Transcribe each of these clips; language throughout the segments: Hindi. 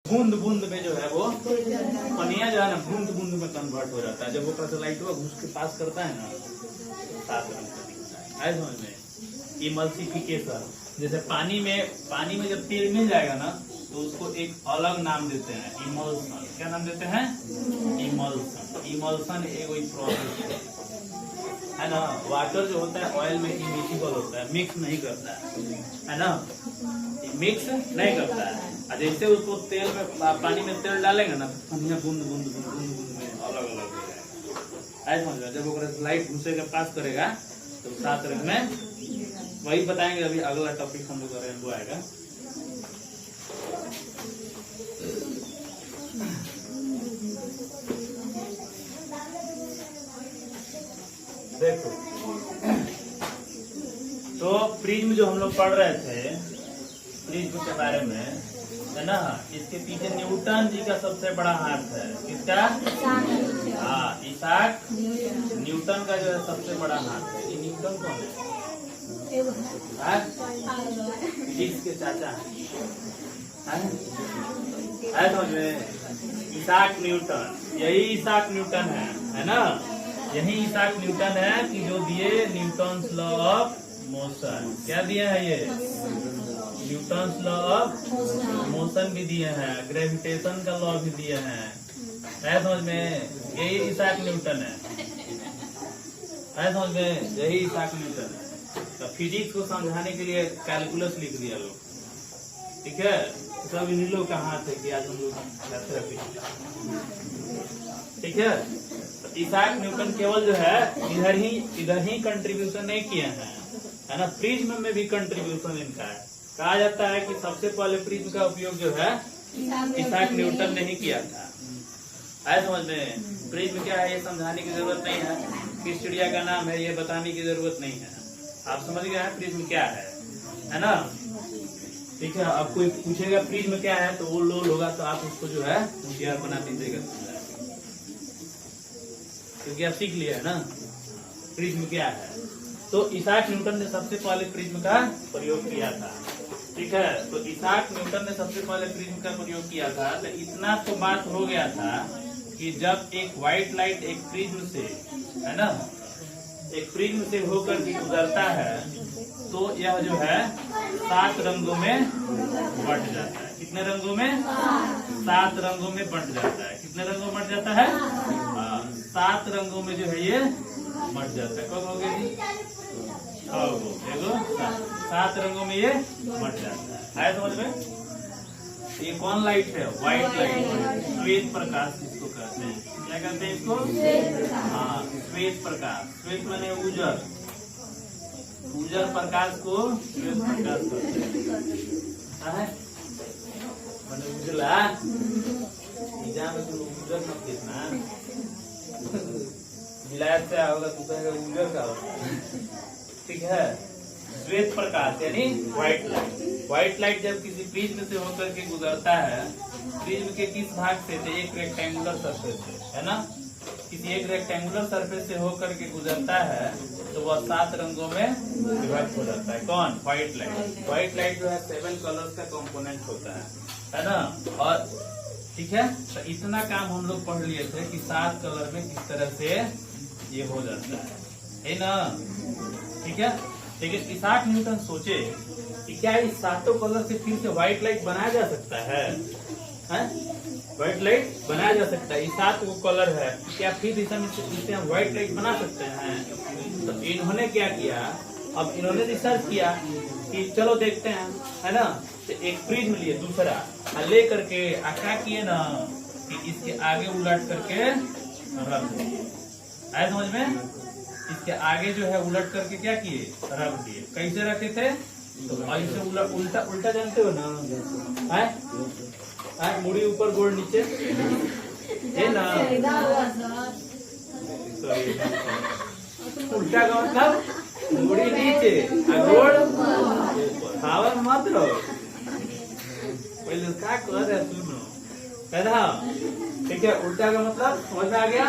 बूंद बूंद में जो है वो पनिया जो है ना बूंद बूंद में कन्वर्ट हो जाता है। जब वो लाइट हुआ घुस के पास करता है ना तो 7 रंग का दिखता है। ऐसे समझ में इमल्सिफिकेशन, जैसे पानी में जब तेल मिल जाएगा ना तो उसको एक अलग नाम देते हैं, इमल्सन। क्या नाम देते हैं? इमल्सन। इमल्सन एक वही प्रोसेस है ना। वाटर जो होता है ऑयल में इमिसिबल होता है, मिक्स नहीं करता है ना, मिक्स नहीं करता है। जैसे उसको तेल में पानी में तेल डालेंगे ना तो पनिया बूंद बूंद बूंद बूंद में अलग अलग हो जाएगा। ऐसा समझ लो। जब वो लाइट घुसेगा पास करेगा तो 7 रंग में, वही बताएंगे अभी अगला टॉपिक हम लोग कर रहे हैं वो आएगा। देखो तो प्रिज्म जो हम लोग पढ़ रहे थे, प्रिज्म के बारे में है ना, इसके पीछे न्यूटन जी का सबसे बड़ा हाथ है। किसका? हाँ, इसाक न्यूटन का जो है सबसे बड़ा हाथ है। ये न्यूटन कौन है? फिजिक्स के चाचा है समझ में। इसाक न्यूटन, यही इसाक न्यूटन है ना, यही इसाक न्यूटन है कि जो दिए न्यूटन्स लॉ ऑफ मोशन। क्या दिया है ये? न्यूटन्स लॉ ऑफ मोशन भी दिए हैं, ग्रेविटेशन का लॉ भी दिए हैं। है समझ में? यही इसाक न्यूटन है समझ में, यही इसाक न्यूटन है। तो फिजिक्स को समझाने के लिए कैलकुलस लिख दिया लोग, ठीक है। सब इन लोग का हाथ है कि आज हम लोग, ठीक है। तो इसाक न्यूटन केवल जो है इधर ही कंट्रीब्यूशन नहीं किए हैं, है ना, प्रिज्म में भी कंट्रीब्यूशन इनका है। कहा जाता है कि सबसे पहले प्रिज्म का उपयोग जो है इसाक न्यूटन ने ही किया था। है समझ में? प्रिज्म क्या है ये समझाने की जरूरत नहीं है, किस चिड़िया का नाम है ये बताने की जरूरत नहीं है। आप समझ गए हैं प्रिज्म क्या है ना, ठीक है। अब कोई पूछेगा प्रिज्म क्या है तो वो लोल होगा तो आप उसको जो है होशियार बना दीजिएगा, क्योंकि आप सीख लिया है ना प्रिज्म क्या है। तो इसाक न्यूटन ने सबसे पहले प्रिज्म का प्रयोग किया था, ठीक है। तो इसाक न्यूटन ने सबसे पहले प्रिज्म का प्रयोग किया था। तो इतना तो बात हो गया था कि जब एक व्हाइट लाइट एक प्रिज्म से, है ना, एक प्रिज्म से होकर के गुजरता है तो यह जो है 7 रंगों में बंट जाता है। कितने रंगों में? 7 रंगों में बंट जाता है। कितने रंगों में बंट जाता है? 7 रंगों में जो है ये बंट जाता है। कब हो गया जी? 7 रंगों में ये बंट जाता है। समझ में? ये कौन लाइट है? व्हाइट लाइट, श्वेत प्रकाश इसको कहते हैं। क्या कहते हैं इसको? हाँ, श्वेत प्रकाश। श्वेत माने उजर, उजर प्रकाश को श्वेत प्रकाश कहते हैं। मैंने उजला एग्जाम में उजर मत देखना, विलायत से होगा तो कहेगा उजर का होगा, ठीक है। श्वेत प्रकाश यानी व्हाइट लाइट। व्हाइट लाइट जब किसी प्रिज्म से होकर के गुजरता है, प्रिज्म के किस भाग से? तो एक रेक्टेंगुलर सरफेस से, है ना, किसी एक रेक्टेंगुलर सरफेस से होकर के गुजरता है तो वह 7 रंगों में विभक्त हो जाता है। कौन? White light. व्हाइट लाइट जो है 7 कलर्स का कंपोनेंट होता है ना। और ठीक है, तो इतना काम हम लोग पढ़ लिए थे कि 7 कलर में किस तरह से ये हो जाता है ना, ठीक है। लेकिन इसाक न्यूटन सोचे कि क्या इस 7 कलर से फिर से व्हाइट लाइट बनाया जा सकता है? व्हाइट लाइट बनाया जा सकता है। ये 7 कलर है, क्या फिर इसे हम व्हाइट लाइट बना सकते हैं? तो इन्होंने क्या किया, अब इन्होंने रिसर्च किया कि चलो देखते हैं, है ना। तो एक प्रिज्म लिए दूसरा ले करके क्या किए ना कि इसके आगे उलट करके रख दिए। आए समझ में? इसके आगे जो है उलट करके क्या किए? रख दिए। कैसे रखे थे? तो ऐसे उल्टा उल्टा जानते हो ना, है मुड़ी ऊपर गोड़ नीचे, है ना। उल्टा का मतलब मुड़ी नीचे गोड़ हवा मत रहो। पहले क्या कर रहे सुनो, है ना, ठीक है। उल्टा का मतलब समझ में आ गया?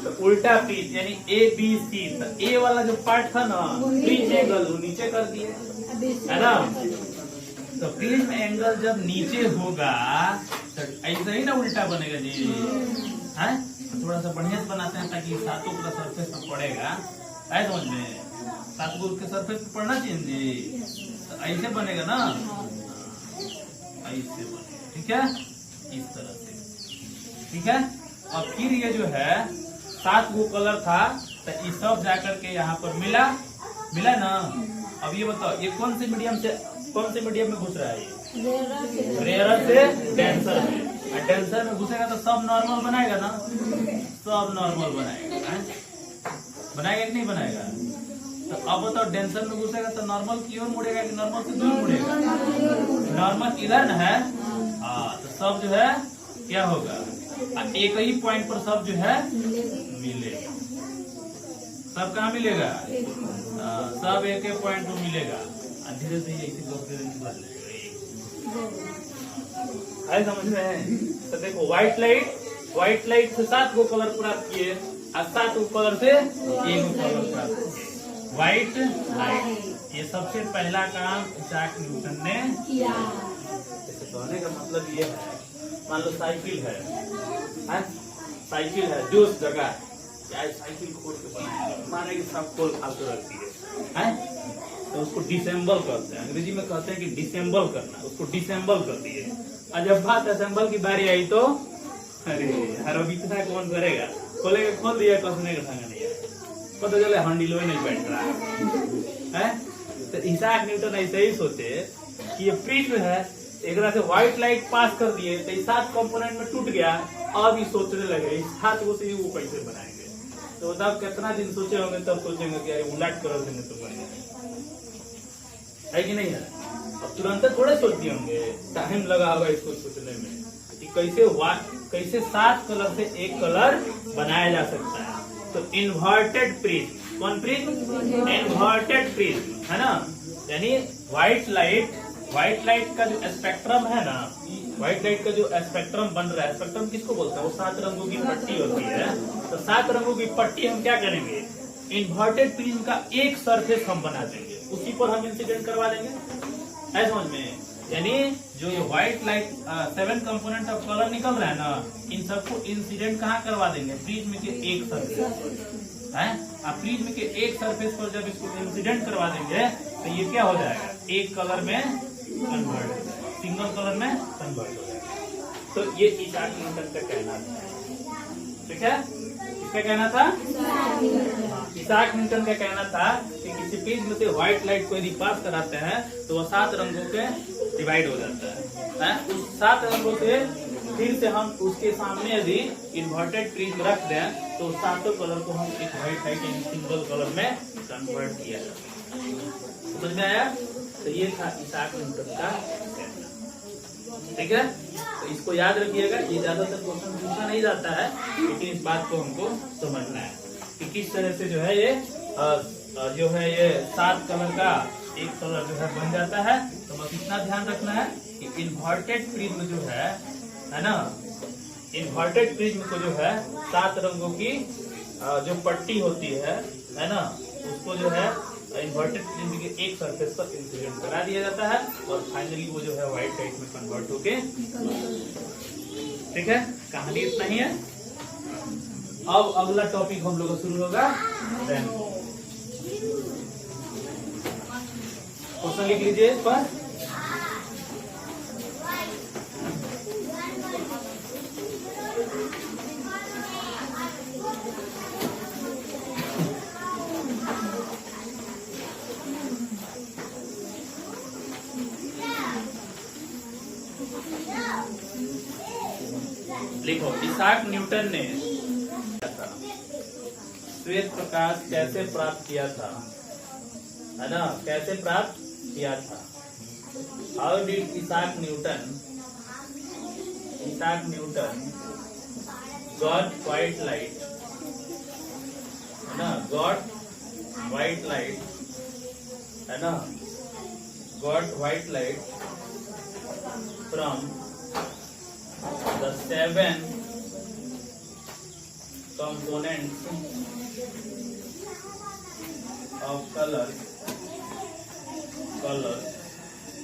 तो उल्टा पीस यानी ABC। तो ए वाला जो पार्ट था ना नीचे कर नीचे कर दिए, है ना। तो प्रिज्म एंगल जब नीचे होगा तो ऐसा ही ना उल्टा बनेगा जी है। थोड़ा सा बढ़िया से बनाते हैं ताकि सातों पूरा सरफेस पर पड़ेगा, है समझ में, सात को उसके सरफेस पर पड़ना चाहिए जी। तो ऐसे बनेगा ना, ऐसे बनेगा, ठीक है, इस तरह से, ठीक है। और फिर ये जो है 7 गो कलर था तो ये सब जाकर के यहाँ पर मिला ना। अब ये बताओ ये कौन से मीडियम में घुस रहा है? ये रेयरर से डेंसर में, और डेंसर में घुसेगा तो सब नॉर्मल बनाएगा ना, सब नॉर्मल बनाएगा, बनाएगा कि नहीं बनाएगा? तो अब बताओ डेंसर में घुसेगा तो नॉर्मल की ओर मुड़ेगा कि नॉर्मल से दूर मुड़ेगा? नॉर्मल इधर न है, हाँ, तो सब जो है क्या होगा, एक ही पॉइंट पर सब जो है मिलेगा। सब कहाँ मिलेगा? सब एक पॉइंट पर मिलेगा। धीरे धीरे ऐसे समझ में है? तो देखो व्हाइट लाइट से 7 गो कलर प्राप्त किए और 7 गो कलर से 1 गो कलर प्राप्त किए। व्हाइट लाइट, ये सबसे पहला काम इसाक न्यूटन ने किया। इसे कहने का मतलब ये है, मान लो साइकिल है, साइकिल है जो उस जगह साइकिल खोल के बनाएंगे, माने कि सब खोल फालतू रखती है, तो उसको डिसेंबल करते हैं, अंग्रेजी में कहते हैं कि डिसेंबल करना, उसको डिसेंबल कर दिए। और जब बात असेंबल की बारी आई तो अरे हर इतना कौन करेगा, खोलेगा, खोल दिया, कसने का ढंग नहीं है, पता चले हैंडल में नहीं बैठ रहा है। तो इसाक न्यूटन ऐसे ही सोचे कि ये प्रिज्म है, एक तरह से व्हाइट लाइट पास कर दिए तो 7 कंपोनेंट में टूट गया। अब ये सोचने लगे 7 गो से वो कैसे बनाएंगे। तो बताओ कितना दिन सोचे होंगे, तब सोचेंगे कि अरे उलट करो देंगे तो बनेगा, है कि नहीं है? अब तुरंत थोड़े सोच दिए होंगे, टाइम लगा होगा इसको सोचने में कि कैसे 7 कलर से 1 कलर बनाया जा सकता है। तो इन्वर्टेड प्रिज्म, कौन प्रिज्म? इन्वर्टेड प्रिज्म, है ना। यानी व्हाइट लाइट का जो स्पेक्ट्रम है ना, व्हाइट लाइट का जो स्पेक्ट्रम बन रहा है, स्पेक्ट्रम किसको बोलते हैं? वो 7 रंगों की पट्टी होती है। तो 7 रंगों की पट्टी हम क्या करेंगे, इन्वर्टेड प्रिज्म का एक सरफेस हम बना देंगे, उसी पर हम इंसिडेंट करवा देंगे, है समझ में। यानी जो ये white light 7 component of colour निकल रहा है ना, इन सबको इंसिडेंट कहाँ करवा देंगे? प्रिज्म के एक सरफेस है। अब प्रिज्म के एक सरफेस पर जब इसको इंसिडेंट करवा देंगे तो ये क्या हो जाएगा, एक कलर में कन्वर्ट हो जाएगा, सिंगल कलर में कन्वर्ट हो जाएगा। तो ये इसाक न्यूटन का कहना था, ठीक है। इसका कहना था, इसाक न्यूटन का कहना था कि किसी प्रिज्म से व्हाइट लाइट को यदि पास कराते हैं तो वह 7 रंगों के डिवाइड हो जाता है। उस 7 रंगों से फिर से हम उसके सामने यदि इन्वर्टेड प्रिज्म रख दें तो 7 कलर को हम एक व्हाइट लाइट यानी सिंगल कलर में कन्वर्ट किया जाता है। समझ में आया? तो ये था इसाक न्यूटन का कहना, ठीक है। तो इसको याद रखिएगा, ये ज्यादातर क्वेश्चन पूछा नहीं जाता है, लेकिन इस बात को हमको समझना है कि किस तरह से जो है ये 7 कलर का एक कलर जो है बन जाता है। तो बस इतना ध्यान रखना है कि इन्वर्टेड प्रिज्म जो है ना, इन्वर्टेड प्रिज्म को जो है 7 रंगों की जो पट्टी होती है ना, उसको जो है इन्वर्टेड प्रिज्म के एक सरफेस पर इंसिडेंट करा दिया जाता है और फाइनली वो जो है व्हाइट लाइट में कन्वर्ट होके, ठीक है। कहानी इतना ही है। अब अगला टॉपिक हम लोग का शुरू होगा रेनबो। क्वेश्चन लिख लीजिए इस पर। लिखो, इसाक न्यूटन ने श्वेत प्रकाश कैसे प्राप्त किया था, है ना, कैसे प्राप्त किया था। How did Isaac Newton got white light, है ना, गॉट व्हाइट लाइट, है ना, got white light from the 7 components of color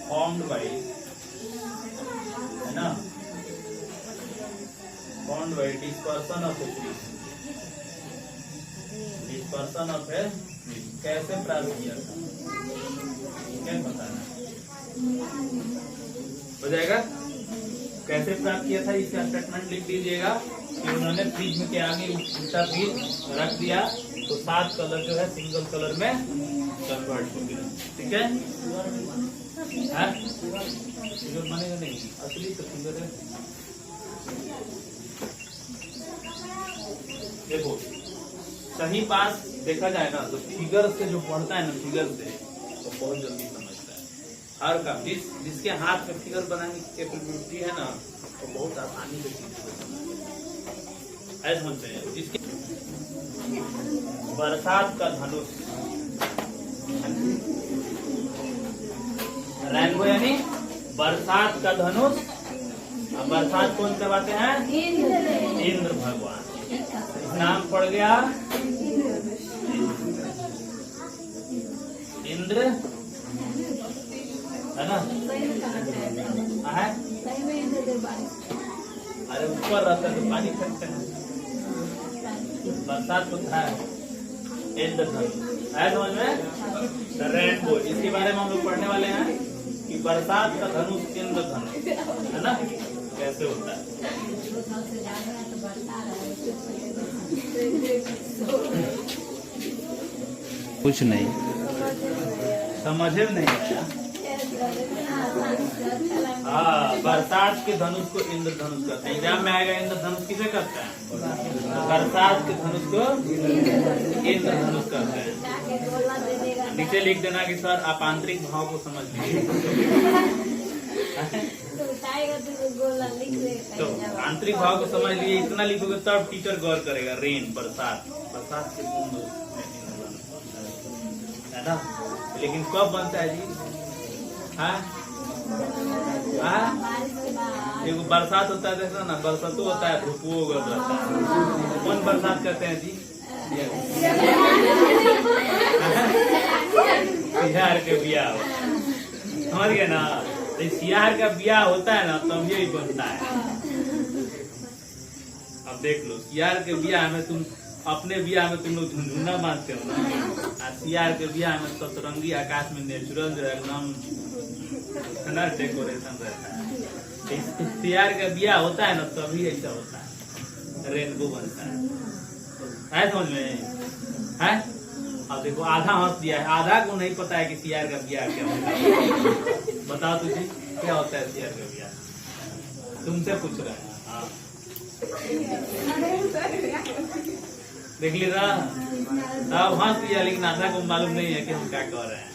formed by, है ना, formed by dispersion of a fluid, dispersion of a fluid कैसे प्राप्त किया था, क्या बताना हो जाएगा? कैसे प्राप्त किया था इसका स्टेटमेंट लिख दीजिएगा कि उन्होंने फ्रिज में के आगे उल्टा फ्रिज रख दिया तो 7 कलर जो है सिंगल कलर में कन्वर्ट हो गया। ठीक है, फिगर बनेगा नहीं, असली तो फिगर है। देखो सही बात देखा जाए ना तो फिगर से जो पढ़ता है ना, फिगर से तो बहुत जल्दी समझता है। हर काम जिसके हाथ में फिगर बनाने की कैपेबिलिटी है ना तो बहुत आसानी से चीज को समझता है। ऐसे समझते हैं जिसके बरसात का धनुष, रेनबो यानी बरसात का धनुष। अब बरसात कौन करवाते हैं? इंद्र भगवान। नाम पड़ गया इंद्र, है ना? है? अरे ऊपर रहता है तो पानी फेंकते हैं, बरसात होता है इंद्र धनुष। है समझ में? रेनबो, इसके बारे में हम लोग पढ़ने वाले हैं कि बरसात का धनुष इंद्र धनुष, है ना, कैसे होता है। कुछ नहीं समझे नहीं आया। हाँ, बरसात के धनुष को इंद्र धनुष कहते हैं। एग्जाम में आएगा इंद्र धनुष किसे कहते हैं? बरसात के धनुष को इंद्र धनुष कहते हैं। नीचे लिख देना कि सर आप आंतरिक भाव को समझ लीजिए। तो आंतरिक भाव को समझ लिए, इतना लिखोगे तब टीचर गौर करेगा। रेन, बरसात, बरसात के बूंद है ना, लेकिन कब बनता है जी? देखो बरसात होता है, देखो ना, बरसात होता है, धूपो रहता है। कौन बरसात कहते हैं जी? सियार के ब्याह, समझ गए ना? सियार का ब्याह होता है ना तब यही बनता है। अब देख लो, सियार के ब्याह में तुम अपने ब्याह में तुम लोग झुनझुना बांधते हो ना, सियार के ब्याह में सतरंगी आकाश में नेचुरल जो एकदम डेकोरेशन रहता है। सियार का ब्याह होता है ना तभी ऐसा होता है, रेनबो बनता है समझ में? है? अब देखो आधा हंस दिया है, आधा को नहीं पता है कि सियार का ब्याह क्या होता है। बताओ तुझे क्या होता है सियार का ब्याह? तुमसे पूछ रहे हैं। हाँ देख लीजिए, तब हंस दिया, लेकिन आधा को मालूम नहीं है कि हम क्या कह रहे हैं।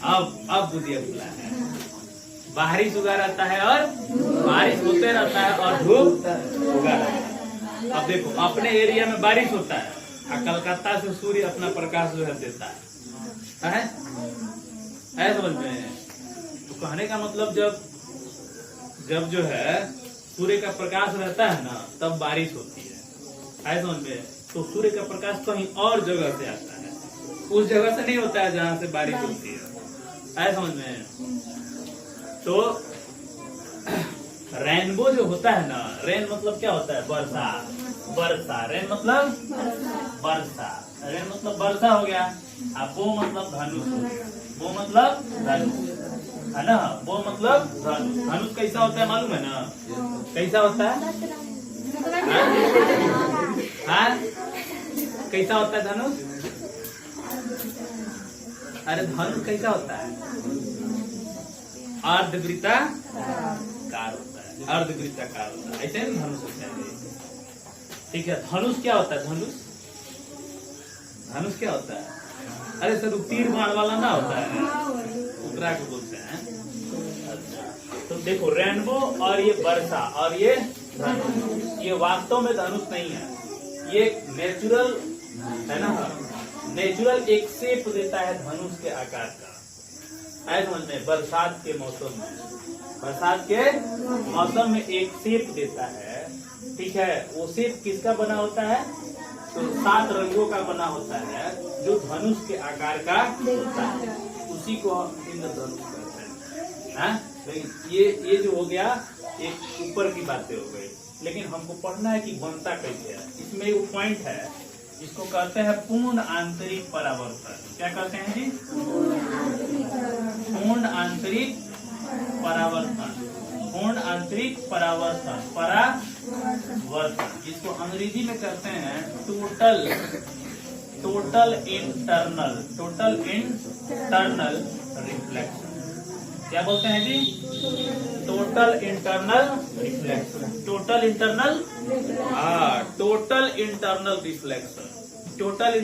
हाँ, अब बुद्धिया खुला है। बारिश उगा रहता है और बारिश होते रहता है और धूप उगा रहता है। अब देखो अपने एरिया में बारिश होता है और कलकत्ता से सूर्य अपना प्रकाश जो है देता है। समझ में? तो कहने का मतलब जब जो है सूर्य का प्रकाश रहता है ना तब बारिश होती है। समझ में? तो सूर्य का प्रकाश कहीं और जगह से आता है, उस जगह से नहीं होता है जहाँ से बारिश होती है। समझ में? तो रेनबो जो होता है ना, रेन मतलब क्या होता है? वर्षा। वर्षा, रेन मतलब वर्षा, रेन मतलब वर्षा हो गया। अब बो मतलब धनुष हो गया। बो मतलब धनुष, है ना? बो मतलब धनुष। धनुष कैसा होता है मालूम है ना? कैसा होता है? हाँ, कैसा होता है धनुष? अरे धनुष कैसा होता है? अर्धवृत्ताकार होता है, अर्धवृत्ताकार होता है। ऐसे नहीं धनुष होता है। ठीक है, धनुष क्या होता है? धनुष धनुष क्या होता है? अरे सर तीर बाण वाला ना होता है, उतरा को बोलते हैं। अच्छा, तो देखो रेनबो और ये वर्षा और ये धनुष, ये वास्तव में धनुष नहीं है, ये नेचुरल है ना, नेचुरल एक शेप देता है धनुष के आकार का। समझ में? बरसात के मौसम में, बरसात के मौसम में एक शेप देता है। ठीक है, वो शेप किसका बना होता है? तो 7 रंगों का बना होता है, जो धनुष के आकार का होता है, उसी को हम इंद्रधनुष कहते हैं। हाँ? तो ये जो हो गया एक ऊपर की बातें हो गई, लेकिन हमको पढ़ना है कि बनता कैसे है। इसमें एक पॉइंट है, इसको कहते हैं पूर्ण आंतरिक परावर्तन। क्या कहते हैं जी? पूर्ण आंतरिक परावर्तन। पूर्ण आंतरिक परावर्तन, परावर्तन, जिसको अंग्रेजी में कहते हैं टोटल इंटरनल रिफ्लेक्शन। क्या बोलते हैं जी? Total internal reflection. Total internal reflection. Total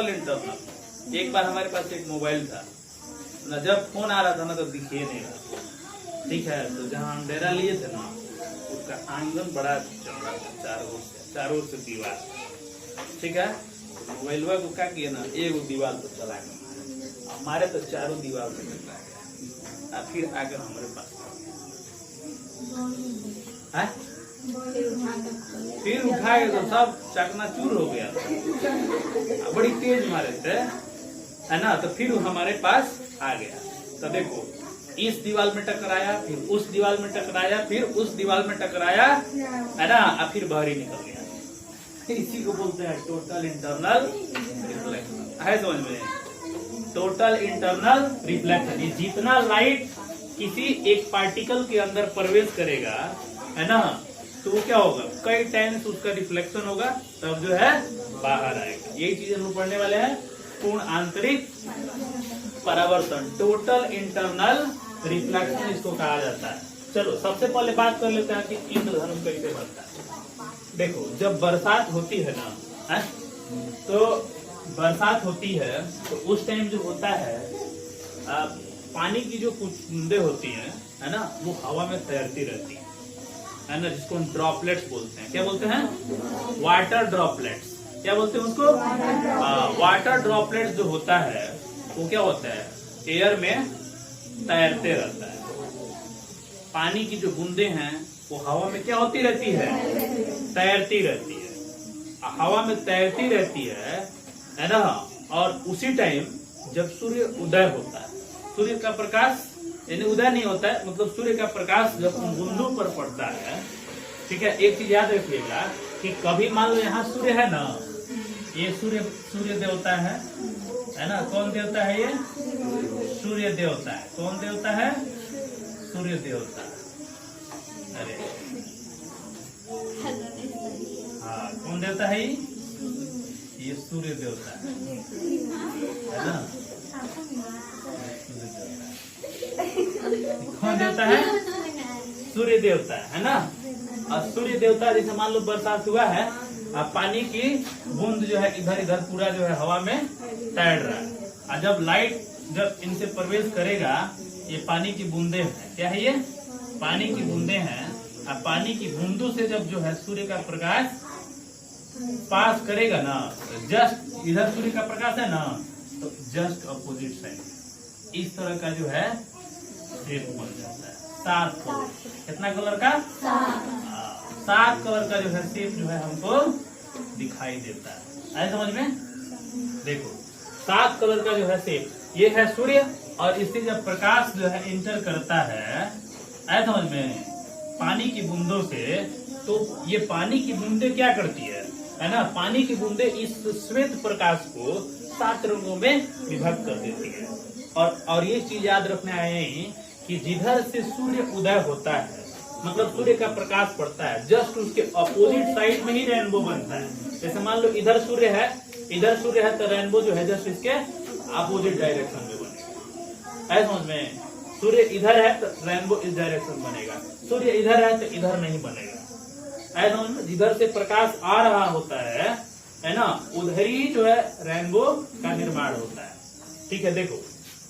internal. एक बार हमारे पास एक मोबाइल था ना, जब फोन आ रहा था ना तो दिखिए नहीं रहा, ठीक है। तो जहाँ हम डेरा लिए थे ना, उसका आंगन बड़ा चौड़ा था, चारों ओर से दीवार, ठीक है। मोबाइलवा को क्या किया ना, एक दीवार तो चला गया हमारे, तो चारों दीवार से चला गया, फिर आकर हमारे पास फिर उठाए तो सब चकनाचूर हो गया, बड़ी तेज मारे थे, है ना। तो फिर हमारे पास आ गया। तो देखो, इस दीवार में टकराया, फिर उस दीवार में टकराया, फिर उस दीवार में टकराया, है ना, और फिर बाहर ही निकल गया। इसी को बोलते हैं टोटल इंटरनल रिफ्लेक्शन। है समझ में? Total internal reflection. ये जितना लाइट किसी एक पार्टिकल के अंदर प्रवेश करेगा, है ना, तो वो क्या होगा, कई टाइम्स उसका रिफ्लेक्शन होगा, तब जो है बाहर आएगा। यही चीज हम पढ़ने वाले हैं, पूर्ण आंतरिक परावर्तन, टोटल इंटरनल रिफ्लेक्शन इसको कहा जाता है। चलो सबसे पहले बात कर लेते हैं कि इंद्रधनुष कैसे बनता है। देखो, जब बरसात होती है ना, है? तो बरसात होती है तो उस टाइम जो होता है, पानी की जो कुछ बूंदे होती है ना, वो हवा में तैरती रहती है ना, जिसको हम ड्रॉपलेट्स बोलते हैं। क्या बोलते हैं? Water droplets. क्या बोलते हैं उसको? वाटर ड्रॉपलेट्स जो होता है वो क्या होता है, एयर में तैरते रहता है। पानी की जो बूंदे हैं वो हवा में क्या होती रहती है, तैरती रहती है। हवा में तैरती रहती है ना। और उसी टाइम जब सूर्य उदय होता है, सूर्य का प्रकाश, यानी उदय नहीं होता है, मतलब सूर्य का प्रकाश जब उन बूंदों पर पड़ता है, ठीक है। एक चीज याद रखिएगा कि कभी मान लो यहाँ सूर्य है ना, ये सूर्य देवता है ना। कौन देवता है ये? सूर्य देवता है। कौन देवता है? सूर्य देवता। अरे हाँ, कौन देवता है ये सूर्य देवता है ना। कौन देवता है? सूर्य देवता है ना। और सूर्य देवता, जैसे मान लो बरसात हुआ है, पानी की बूंद जो है इधर इधर पूरा जो है हवा में तैर रहा है, और जब लाइट जब इनसे प्रवेश करेगा, ये पानी की बूंदे हैं। क्या है ये? पानी की बूंदे हैं। और पानी की बूंदों से जब जो है सूर्य का प्रकाश पास करेगा ना, जस्ट इधर सूर्य का प्रकाश है ना, तो जस्ट अपोजिट साइड इस तरह का जो है शेप बन जाता है। 7 कलर। कितना कलर का? 7 कलर का जो है शेप जो है हमको दिखाई देता है। आए समझ में? देखो, 7 कलर का जो है शेप, ये है सूर्य, और इससे जब प्रकाश जो है इंटर करता है, आए समझ में, पानी की बूंदों से, तो ये पानी की बूंदे क्या करती है ना, पानी की बूंदे इस श्वेत प्रकाश को 7 रंगों में विभक्त कर देती है। और ये चीज याद रखना है कि जिधर से सूर्य उदय होता है, मतलब सूर्य का प्रकाश पड़ता है, जस्ट उसके अपोजिट साइड में ही रेनबो बनता है। जैसे मान लो इधर सूर्य है तो रेनबो जो है जस्ट इसके अपोजिट डायरेक्शन में बनेगा। है समझ में? सूर्य इधर है तो रेनबो इस डायरेक्शन बनेगा, सूर्य इधर है तो इधर नहीं बनेगा। है समझ में? जिधर से प्रकाश आ रहा होता है ना, उधर ही जो है रेनबो का निर्माण होता है। ठीक है, देखो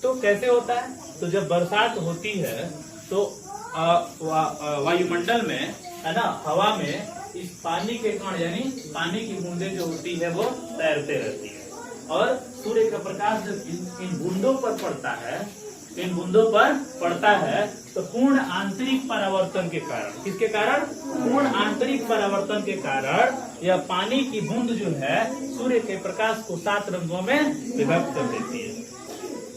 तो कैसे होता है। तो जब बरसात होती है तो वायुमंडल में, है ना, हवा में इस पानी के कण यानी पानी की बूंदें जो होती है वो तैरते रहती है, और सूर्य का प्रकाश जब इन बूंदों पर पड़ता है इन बूंदों पर पड़ता है तो पूर्ण आंतरिक परावर्तन के कारण, किसके कारण? पूर्ण आंतरिक परावर्तन के कारण यह पानी की बूंद जो है सूर्य के प्रकाश को 7 रंगों में विभक्त कर देती है,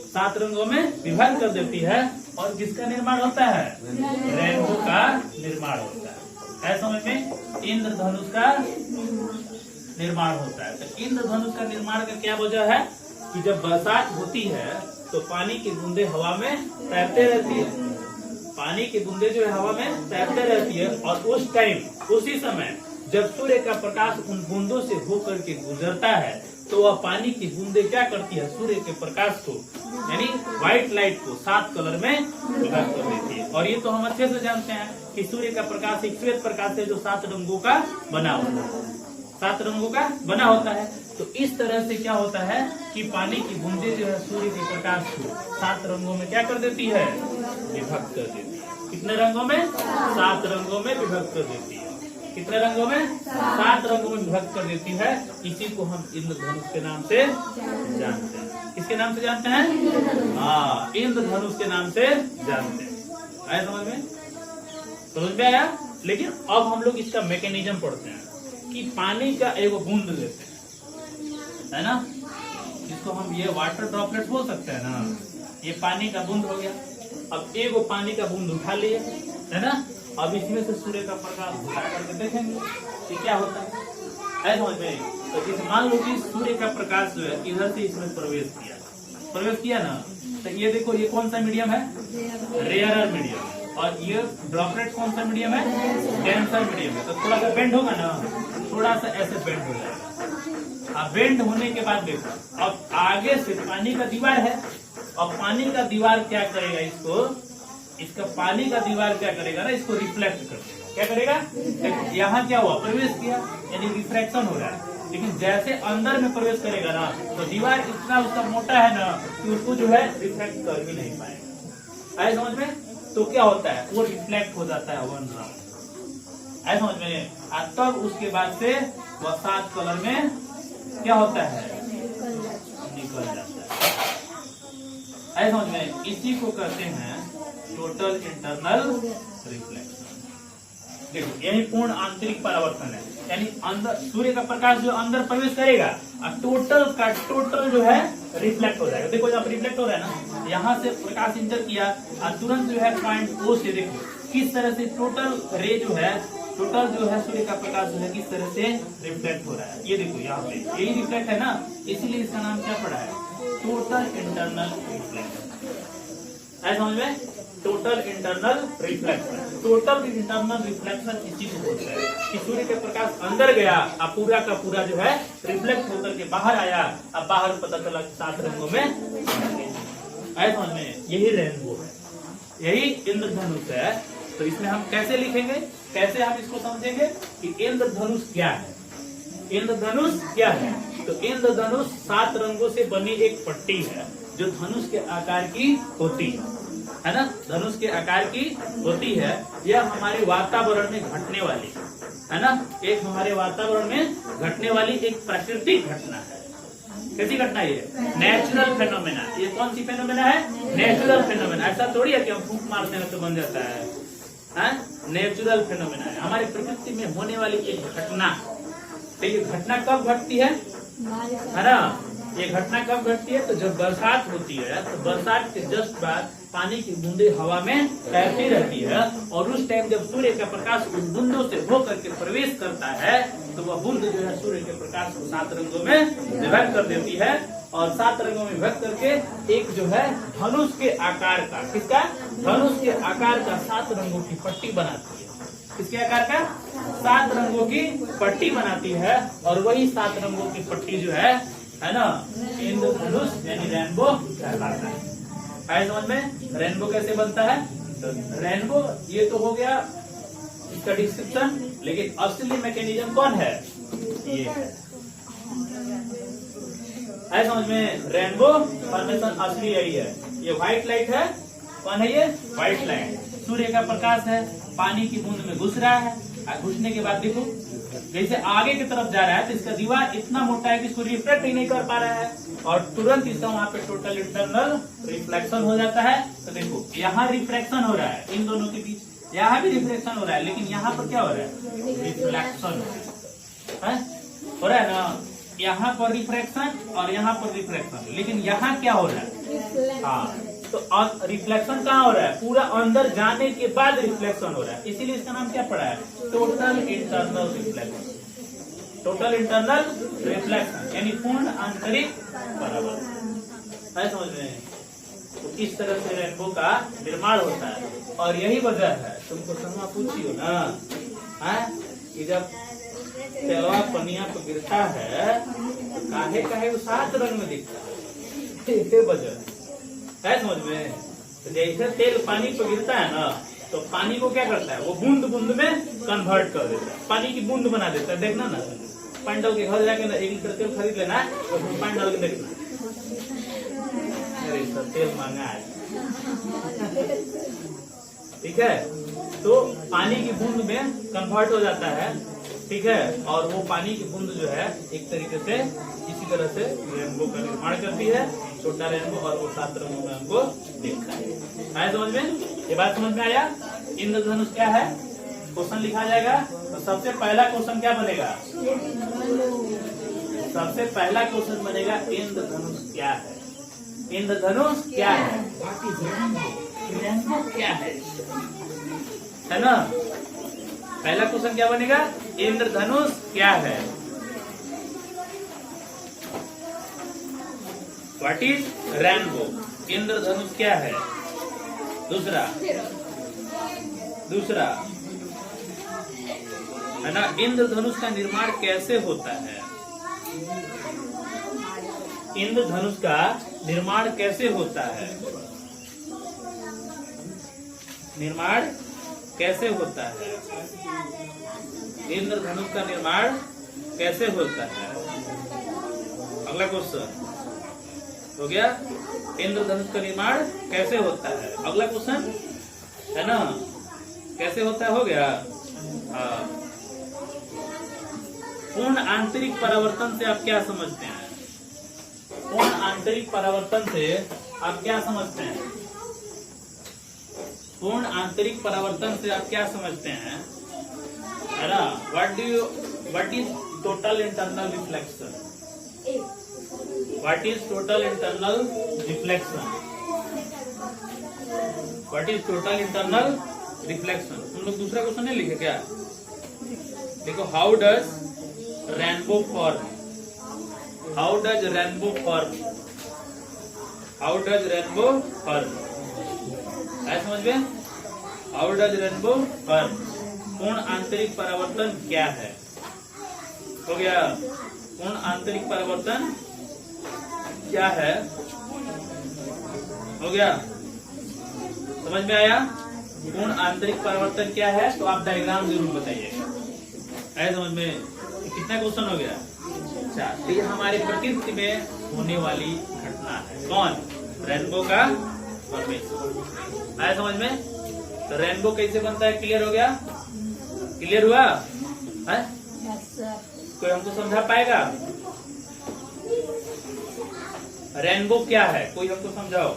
7 रंगों में विभाग कर देती है। और किसका निर्माण होता है? रेनबो का निर्माण होता है। समझ में? इंद्रधनुष का निर्माण होता है। तो इंद्रधनुष का निर्माण का क्या वजह है कि जब बरसात होती है तो पानी की बूंदे हवा में तैरते रहती है, पानी की बूंदे जो है हवा में तैरते रहती है। और उस टाइम, उसी समय जब सूर्य का प्रकाश उन बूंदों से होकर के गुजरता है तो वह पानी की बूंदे क्या करती है? सूर्य के प्रकाश को, यानी व्हाइट लाइट को 7 कलर में विभाग कर देती है। और ये तो हम अच्छे से जानते हैं कि सूर्य का प्रकाश एक श्वेत प्रकाश है जो 7 रंगों का बना होता है, 7 रंगों का बना होता है। तो इस तरह से क्या होता है कि पानी की बूंदे जो है सूर्य के प्रकाश को 7 रंगों में क्या कर देती है? विभक्त कर देती है। कितने रंगों में? 7 रंगों में विभक्त कर देती है। कितने रंगों में? 7 रंगों में विभक्त कर देती है। इसी को हम इंद्रधनुष के नाम से जानते हैं। किसके नाम से जानते हैं? हाँ, इंद्रधनुष के नाम से जानते हैं। आया समझ में? समझ में आया? लेकिन अब हम लोग इसका मैकेनिज्म पढ़ते हैं कि पानी का एक बूंद लेते हैं, है ना, इसको हम ये वाटर ड्रॉपलेट बोल सकते हैं ना। ये पानी का बूंद हो गया। अब एक पानी का बूंद उठा लिए, है ना। अब इसमें से सूर्य का प्रकाश उठा करके देखेंगे कि क्या होता है। ऐसा समझ में? तो इस मान लो कि सूर्य का प्रकाश जो है इधर से इसमें प्रवेश किया ना, तो ये देखो ये कौन सा मीडियम है? Rarer medium. और ये ड्रॉपलेट कौन सा मीडियम है? डेंसर मीडियम है। तो थोड़ा सा बेंड होगा ना, थोड़ा सा ऐसे बेंड हो जाएगा। अब बेंड होने के बाद देखो, अब आगे से पानी का दीवार है। अब पानी का दीवार क्या करेगा? इसका पानी का दीवार क्या करेगा ना, इसको रिफ्लेक्ट कर देगा। क्या करेगा? यहाँ क्या हुआ? प्रवेश किया, यानी रिफ्रैक्शन हो रहा है। लेकिन जैसे अंदर में प्रवेश करेगा ना, तो दीवार इतना उसका मोटा है ना कि उसको जो है रिफ्लेक्ट कर भी नहीं पाएगा। आए समझ में? तो क्या होता है? वो रिफ्लेक्ट हो जाता है 1 राउंड। आए समझ में? तब उसके बाद से वह 7 कलर में क्या होता है? निकल जाता है। आए समझ में? इसी को कहते हैं टोटल इंटरनल रिफ्लेक्शन। देखो, यही पूर्ण आंतरिक परावर्तन है। यानी अंदर सूर्य का प्रकाश जो अंदर प्रवेश करेगा और टोटल जो है रिफ्लेक्ट हो जाएगा। देखो यहाँ रिफ्लेक्ट हो रहा है ना, यहाँ से प्रकाश इंटर किया और तुरंत जो है पॉइंट O से देखो किस तरह से टोटल रे जो है सूर्य का प्रकाश जो है किस तरह से रिफ्लेक्ट हो रहा है। ये देखो यहाँ पे यही रिफ्लेक्ट है ना, इसीलिए इसका नाम क्या पड़ा है? Total internal reflection. ऐसा समझ में? Total internal reflection. Total internal reflection इसी को बोलते हैं कि सूर्य के प्रकाश अंदर गया और पूरा का पूरा जो है रिफ्लेक्ट होकर के बाहर आया। अब बाहर पता चला 7 रंगों में। ऐसा समझ में? यही रेनबो है, यही इंद्रधनुष है। तो इसमें हम कैसे लिखेंगे, कैसे हम इसको समझेंगे कि इंद्रधनुष क्या है? इंद्रधनुष क्या है? तो इंद्रधनुष 7 रंगों से बनी एक पट्टी है जो धनुष के आकार की होती है ना, धनुष के आकार की होती है। यह हमारे वातावरण में घटने वाली, है ना, एक हमारे वातावरण में घटने वाली एक प्राकृतिक घटना है। कैसी घटना है ये? Natural phenomena. ये कौन सी फेनोमेना है? Natural phenomena. ऐसा थोड़ी है कि हम फूंक मारते हैं तो बन जाता है। नेचुरल फेनोमेना है, हमारी प्रकृति में होने वाली एक घटना। तो ये घटना कब घटती है ना? ये घटना कब घटती है? तो जब बरसात होती है तो बरसात के जस्ट बाद पानी की बूंदे हवा में तैरती रहती है। और उस टाइम जब सूर्य का प्रकाश उन बूंदों से होकर के प्रवेश करता है तो वह बूंद जो है सूर्य के प्रकाश को 7 रंगों में विभक्त कर देती है। और 7 रंगों में विभक्त करके एक जो है धनुष के आकार का, किसका? धनुष के आकार का 7 रंगों की पट्टी बनाती है। किसके आकार का? 7 रंगों की पट्टी बनाती है। और वही 7 रंगों की पट्टी जो है ना, इंद्रधनुष यानी रेनबो कहलाता है। आए समझ में? रेनबो कैसे बनता है? तो रेनबो ये तो हो गया इसका डिस्क्रिप्शन, लेकिन असली मैकेनिज्म कौन है? ये है। आए समझ में? रेनबो फॉर्मेशन असली यही है। ये व्हाइट लाइट है। कौन है ये? White light. सूर्य का प्रकाश है, पानी की बूंद में घुस रहा है। घुसने के बाद देखो जैसे आगे की तरफ जा रहा है तो इसका दीवार इतना मोटा है कि इसको रिफ्लेक्ट ही नहीं कर पा रहा है, और तुरंत इसका वहां पे टोटल इंटरनल रिफ्लेक्शन हो जाता है। तो देखो यहाँ रिफ्लेक्शन हो रहा है इन दोनों के बीच, यहाँ भी रिफ्लेक्शन हो रहा है, लेकिन यहाँ पर क्या हो रहा है, रिफ्लेक्शन हो रहा है ना, यहाँ पर रिफ्लेक्शन और यहाँ पर रिफ्लेक्शन, लेकिन यहाँ क्या हो रहा है, हाँ तो रिफ्लेक्शन कहाँ हो रहा है, पूरा अंदर जाने के बाद रिफ्लेक्शन हो रहा है, इसीलिए इसका नाम क्या पड़ा है, total internal reflection. Total internal reflection यानी पूर्ण आंतरिक परावर्तन, है समझ में। तो इस तरह से रेनबो का निर्माण होता है, और यही वजह है, तुमको समा पूछी हो ना, कि जब तेलवा पनिया पर गिरता है तो काहे काहे वो 7 रंग में दिखता है, वजह है समझ में। तो जैसे तेल पानी पर गिरता है ना, तो पानी को क्या करता है, वो बूंद बूंद में कन्वर्ट कर देता है, पानी की बूंद बना देता है। देखना ना, पानी डाल के घर जाके ना 1 लीटर तेल खरीद लेना, तो पानी डाल के देखना, अरे सर तेल महंगा है, ठीक है। तो पानी की बूंद में कन्वर्ट हो जाता है, ठीक है, और वो पानी की बूंद जो है एक तरीके से इसी तरह से रेनबो का निर्माण करती है, छोटा रेनबो, और वो 7 रंगों में हमको दिखता है। समझ में, ये बात समझ में आया। इंद्रधनुष क्या है, क्वेश्चन लिखा जाएगा। तो सबसे पहला क्वेश्चन क्या बनेगा, सबसे पहला क्वेश्चन बनेगा इंद्रधनुष क्या है, इंद्रधनुष क्या है, रेनबो क्या है ना। पहला क्वेश्चन क्या बनेगा, इंद्रधनुष क्या है, व्हाट इज रेनबो, इंद्रधनुष क्या है। दूसरा है ना, इंद्रधनुष का निर्माण कैसे होता है, इंद्रधनुष का निर्माण कैसे होता है, निर्माण कैसे होता है, इंद्रधनुष का निर्माण कैसे होता है। अगला क्वेश्चन हो गया, इंद्रधनुष का निर्माण कैसे होता है। अगला क्वेश्चन है ना, कैसे होता है, हो गया। हाँ, पूर्ण आंतरिक परावर्तन से आप क्या समझते हैं, पूर्ण आंतरिक परावर्तन से आप क्या समझते हैं, पूर्ण आंतरिक परावर्तन से आप क्या समझते हैं, है ना। What is total internal reflection, what is total internal reflection, what is total internal reflection. तुम लोग दूसरा क्वेश्चन नहीं लिखे क्या, देखो, how does rainbow form, how does rainbow form, how does rainbow form, समझ में, हाउ डज रेनबो फॉर्म। पूर्ण आंतरिक परावर्तन क्या है, हो गया। पूर्ण आंतरिक परावर्तन क्या है, हो गया, समझ में आया। पूर्ण आंतरिक परावर्तन क्या है, तो आप डायग्राम जरूर बताइए, है समझ में। कितना क्वेश्चन हो गया, 4। तो ये हमारे प्रकृति में होने वाली घटना है, कौन, रेनबो का फॉर्मेशन, है समझ में। तो रेनबो कैसे बनता है, क्लियर हो गया, क्लियर हुआ है। कोई हमको समझा पाएगा, रेनबो क्या है, कोई हमको समझाओ।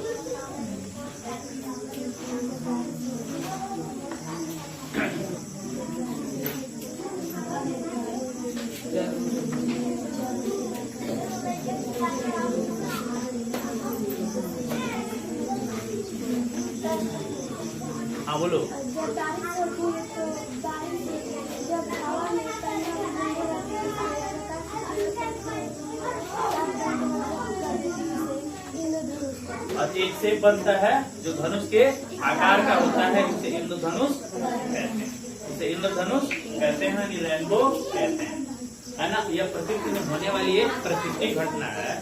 हाँ बोलो। एक शेप बनता है जो धनुष के आकार का होता है, इसे इंद्रधनुष कहते हैं, इसे इंद्रधनुष कहते हैं, रेनबो कहते हैं, है ना। यह प्रकृति में होने वाली एक प्राकृतिक घटना है,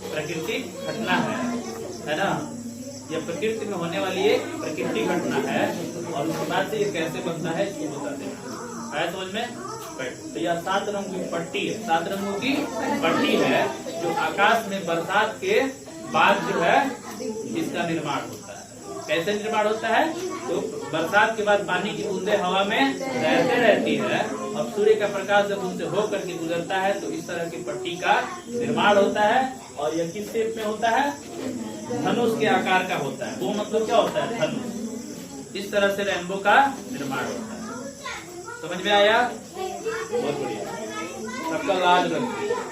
प्राकृतिक घटना है ना। यह प्रकृति में होने वाली एक प्राकृतिक घटना है, और उसके बाद से ये कैसे बनता है इसको बता देना, है समझ में। तो यह 7 रंगों की पट्टी है, 7 रंगों की पट्टी है, जो आकाश में बरसात के बाद जो है इसका निर्माण होता है। कैसे निर्माण होता है? तो बरसात के बाद पानी की बूंदे हवा में तैरते रहती है और सूर्य का प्रकाश जब उनसे हो करके गुजरता है तो इस तरह की पट्टी का निर्माण होता है। और यह किस शेप में होता है? धनुष के आकार का होता है। वो मतलब क्या होता है? धनुष। इस तरह से रेनबो का निर्माण होता है। समझ में आया? बहुत बढ़िया, सबका लाज रखिए।